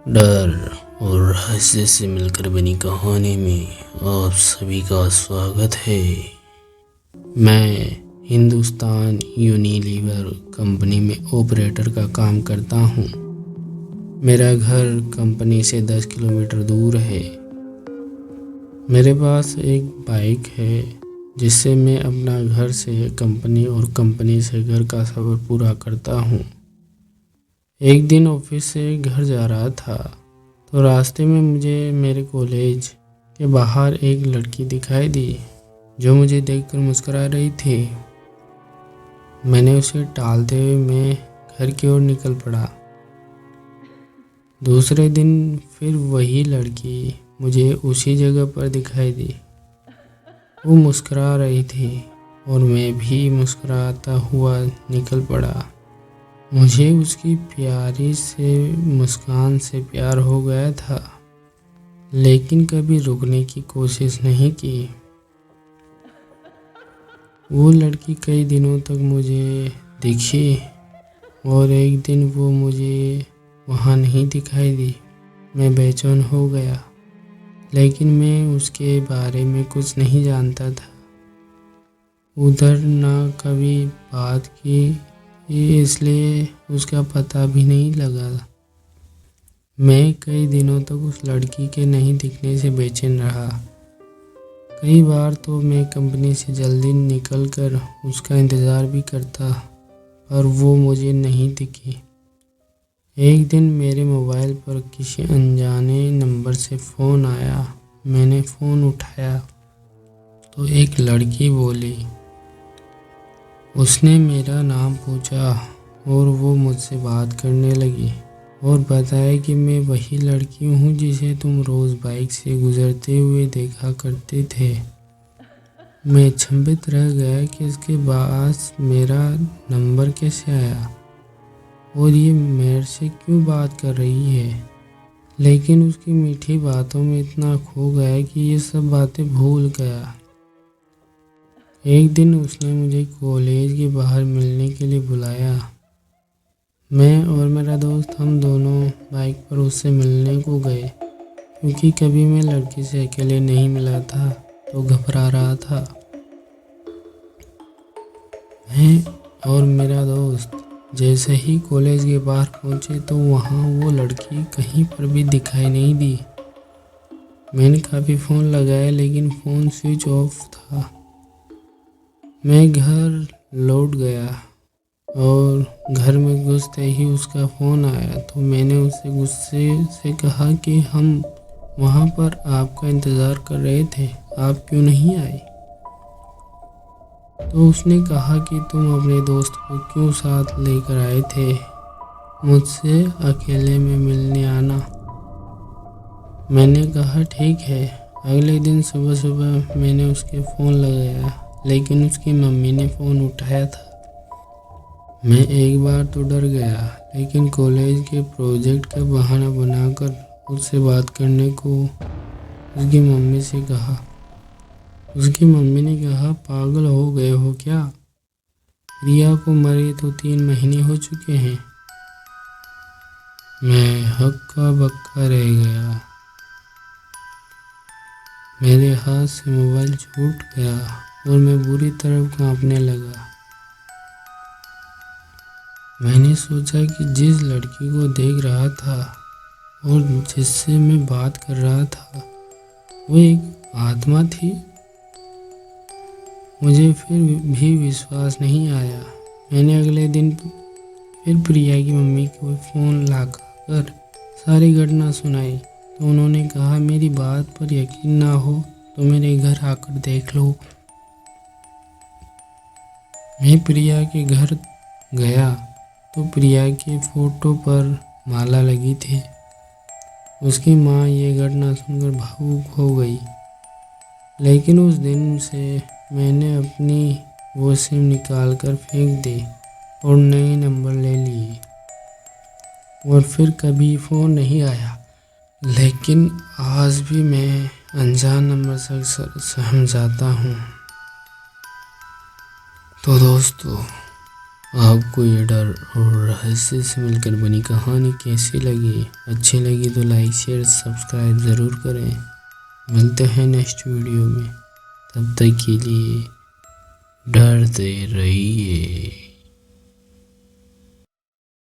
डर और रहस्य से मिलकर बनी कहानी में आप सभी का स्वागत है। मैं हिंदुस्तान यूनिलीवर कंपनी में ऑपरेटर का काम करता हूँ। मेरा घर कंपनी से 10 किलोमीटर दूर है। मेरे पास एक बाइक है जिससे मैं अपना घर से कंपनी और कंपनी से घर का सफ़र पूरा करता हूँ। एक दिन ऑफिस से घर जा रहा था तो रास्ते में मुझे मेरे कॉलेज के बाहर एक लड़की दिखाई दी जो मुझे देखकर मुस्कुरा रही थी। मैंने उसे टालते हुए मैं घर की ओर निकल पड़ा। दूसरे दिन फिर वही लड़की मुझे उसी जगह पर दिखाई दी। वो मुस्कुरा रही थी और मैं भी मुस्कुराता हुआ निकल पड़ा। मुझे उसकी प्यारी से मुस्कान से प्यार हो गया था, लेकिन कभी रुकने की कोशिश नहीं की। वो लड़की कई दिनों तक मुझे दिखी और एक दिन वो मुझे वहाँ नहीं दिखाई दी। मैं बेचैन हो गया, लेकिन मैं उसके बारे में कुछ नहीं जानता था। उधर ना कभी बात की, इसलिए उसका पता भी नहीं लगा। मैं कई दिनों तक उस लड़की के नहीं दिखने से बेचैन रहा। कई बार तो मैं कंपनी से जल्दी निकलकर उसका इंतज़ार भी करता, पर वो मुझे नहीं दिखी। एक दिन मेरे मोबाइल पर किसी अनजाने नंबर से फ़ोन आया। मैंने फ़ोन उठाया तो एक लड़की बोली। उसने मेरा नाम पूछा और वो मुझसे बात करने लगी और बताया कि मैं वही लड़की हूँ जिसे तुम रोज़ बाइक से गुजरते हुए देखा करते थे। मैं अचंभित रह गया कि इसके पास मेरा नंबर कैसे आया और ये मेरे से क्यों बात कर रही है। लेकिन उसकी मीठी बातों में इतना खो गया कि ये सब बातें भूल गया। एक दिन उसने मुझे कॉलेज के बाहर मिलने के लिए बुलाया। मैं और मेरा दोस्त हम दोनों बाइक पर उससे मिलने को गए, क्योंकि कभी मैं लड़की से अकेले नहीं मिला था तो घबरा रहा था। मैं और मेरा दोस्त जैसे ही कॉलेज के बाहर पहुंचे तो वहाँ वो लड़की कहीं पर भी दिखाई नहीं दी। मैंने काफ़ी फ़ोन लगाया, लेकिन फ़ोन स्विच ऑफ था। मैं घर लौट गया और घर में घुसते ही उसका फ़ोन आया तो मैंने उससे गुस्से से कहा कि हम वहाँ पर आपका इंतज़ार कर रहे थे, आप क्यों नहीं आए। तो उसने कहा कि तुम अपने दोस्त को क्यों साथ लेकर आए थे, मुझसे अकेले में मिलने आना। मैंने कहा ठीक है। अगले दिन सुबह सुबह मैंने उसके फ़ोन लगाया, लेकिन उसकी मम्मी ने फ़ोन उठाया था। मैं एक बार तो डर गया, लेकिन कॉलेज के प्रोजेक्ट का बहाना बनाकर उससे बात करने को उसकी मम्मी से कहा। उसकी मम्मी ने कहा, पागल हो गए हो क्या? रिया को मरे तो 3 महीने हो चुके हैं। मैं हक्का बक्का रह गया। मेरे हाथ से मोबाइल छूट गया और मैं बुरी तरह कांपने लगा। मैंने सोचा कि जिस लड़की को देख रहा था और जिससे मैं बात कर रहा था वो एक आत्मा थी। मुझे फिर भी विश्वास नहीं आया। मैंने अगले दिन फिर प्रिया की मम्मी को फ़ोन लगाकर सारी घटना सुनाई तो उन्होंने कहा, मेरी बात पर यकीन ना हो तो मेरे घर आकर देख लो। मैं प्रिया के घर गया तो प्रिया के फ़ोटो पर माला लगी थी। उसकी माँ ये घटना सुनकर भावुक हो गई। लेकिन उस दिन से मैंने अपनी वो सिम निकाल कर फेंक दी और नए नंबर ले लिए और फिर कभी फ़ोन नहीं आया। लेकिन आज भी मैं अनजान नंबर से समझाता हूँ। तो दोस्तों, आपको ये डर और रहस्य से मिलकर बनी कहानी कैसी लगी? अच्छी लगी तो लाइक शेयर सब्सक्राइब ज़रूर करें। मिलते हैं नेक्स्ट वीडियो में, तब तक के लिए डरते रहिए।